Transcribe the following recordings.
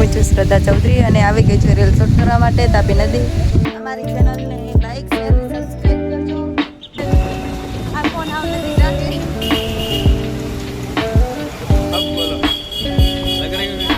હું છું શ્રદ્ધા ચૌધરી અને આવી ગઈ છું રીલ શૂટ કરવા માટે તાપી નદી. અમારી ચેનલને લાઈક શેર સબસ્ક્રાઇબ કરજો. આ ફોન આવ નથી રાખી. अब बोलो लग रही है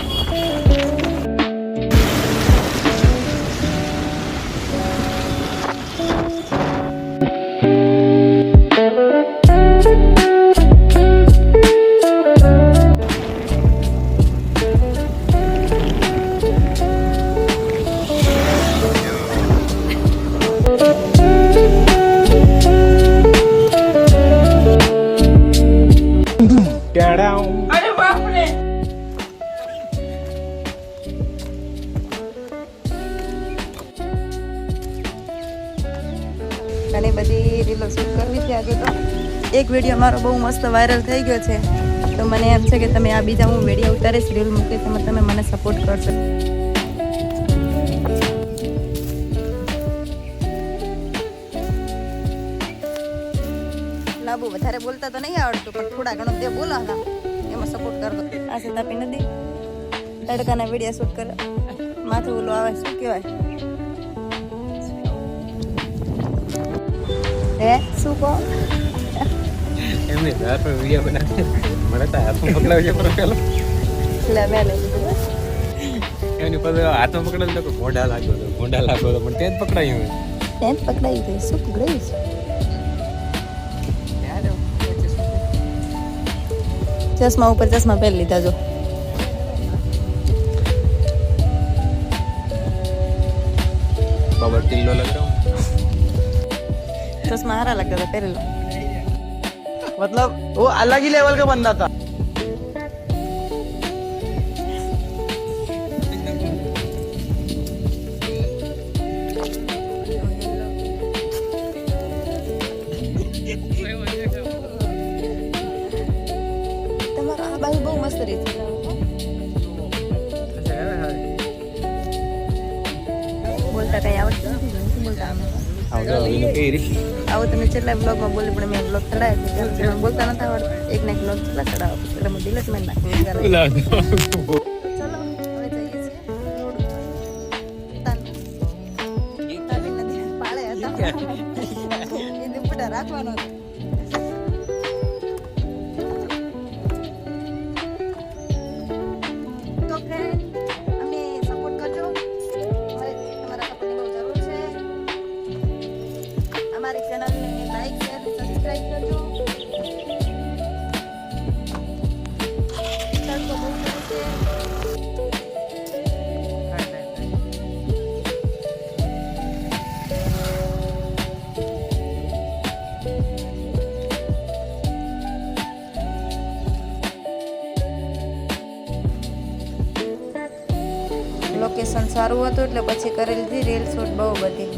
अरे बाप रे ઘણી બધી રીલો શૂટ કરવી છે આજે તો. એક વિડીયો મારો બહુ મસ્ત વાયરલ થઈ ગયો છે તો મને એમ છે કે તમે આ બીજા હું વિડીયો ઉતારીશ રીલ મૂકીશ એમાં તમે મને સપોર્ટ કરશો. લાબુ વધારે બોલતા તો નહીં આવડતું પણ થોડા ઘણું જે બોલો હતા એમાં સપોર્ટ કરતો. આ છે તાપી નદી તડકાના વિડીયો શૂટ કરે માથું ઓલું આવે શું કહેવાય હે શું કહો એમને ઘર પર વિડિયો બનાવે મને તો હાથમાં પકડાવી છે પર પેલો એટલે મેં લઈ લીધું એની પછી હાથમાં પકડાવી તો મોઢા લાગ્યો તો પણ તે જ પકડાયું ટેન્ટ પકડાઈ ગઈ શું પકડાઈ છે ચશ્મા ઉપર ચશ્મા પહેરી લીધા જો બાબા ટિલ્લો લગ रहा हूं चश्मा हरा लगता था पहले लो. मतलब वो अलग ही लेवल का बंदा था તમારો આ બાજુ બહુ મસ્ત રીત બોલતા કઈ આવડતું નથી શું બોલતા અમે આવજો અવીનો કે રી આવો તમે છેલ્લા બ્લોગમાં બોલી પણ મેં બ્લોગ ચડાવ્યા છે મને બોલતા નથી આવડતું એક ને એક બ્લોગ છેલ્લા ચડાવો એટલે હું દિલ જ મેં નાખું ચલો હવે જઈએ છીએ તાપી નદી પાળે હતા એ દુપટ્ટા રાખવાનો હતો. તો ફ્રેન્ડ અમે સપોર્ટ કરજો તમારા સપોર્ટની બહુ જરૂર છે. અમારી ચેનલને લાઈક શેર સબસ્ક્રાઇબ કરજો. તડકો બહુ પડે છે. લોકેશન સારું હતું એટલે પછી કરેલી હતી રીલ શૂટ બહુ બધી.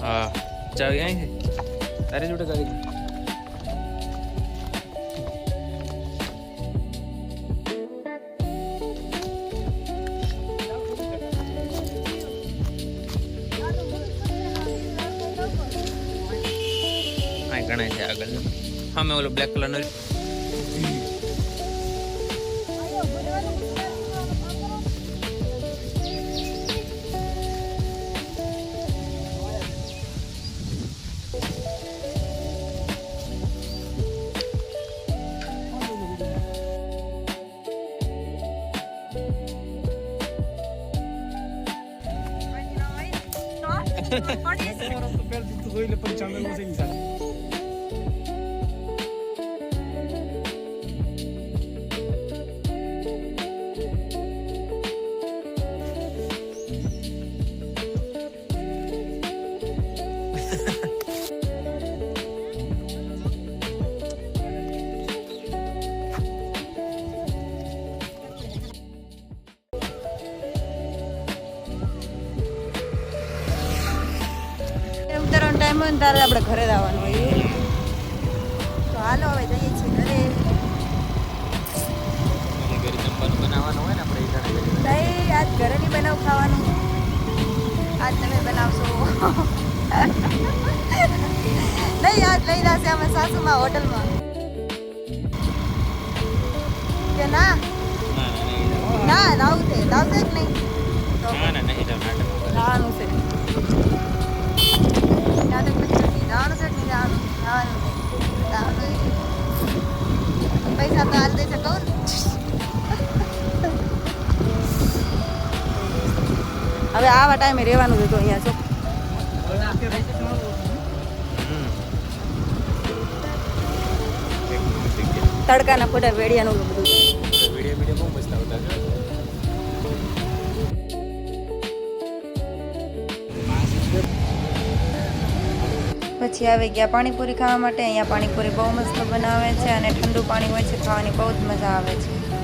हां चाबी आई है तारे जोड़े गाड़ी આ ગણે છે આગળ હા મેં ઓલો બ્લેક કલર નો ટાઈમ હોય ને ત્યારે આપણે ઘરે જ આવવાનું હોય તો હાલો હવે જઈએ છીએ ઘરે ઘરે જમવાનું બનાવવાનું હોય ને આપણે એ જાણે નહીં આજ ઘરે નહીં બનાવ ખાવાનું આજ તમે બનાવશો નહીં આજ લઈ જશે અમે સાસુમાં હોટલમાં કે ના ના રાવું છે રાવશે કે નહીં તો નહીં નાટક રાવાનું છે નાટક નથી રાવાનું છે કે નહીં રાવાનું રાવાનું પૈસા તો હાલ દઈ શકો હવે આવા ટાઈમે રહેવાનું હતું અહીંયા છો તડકાના ફોટા વેડિયાનું બધું વિડીયો બહુ મસ્ત આવતા છે પછી આવી ગયા પાણીપુરી ખાવા માટે અહીંયા પાણીપુરી બહુ મસ્ત બનાવે છે અને ઠંડુ પાણી હોય છે ખાવાની બહુ જ મજા આવે છે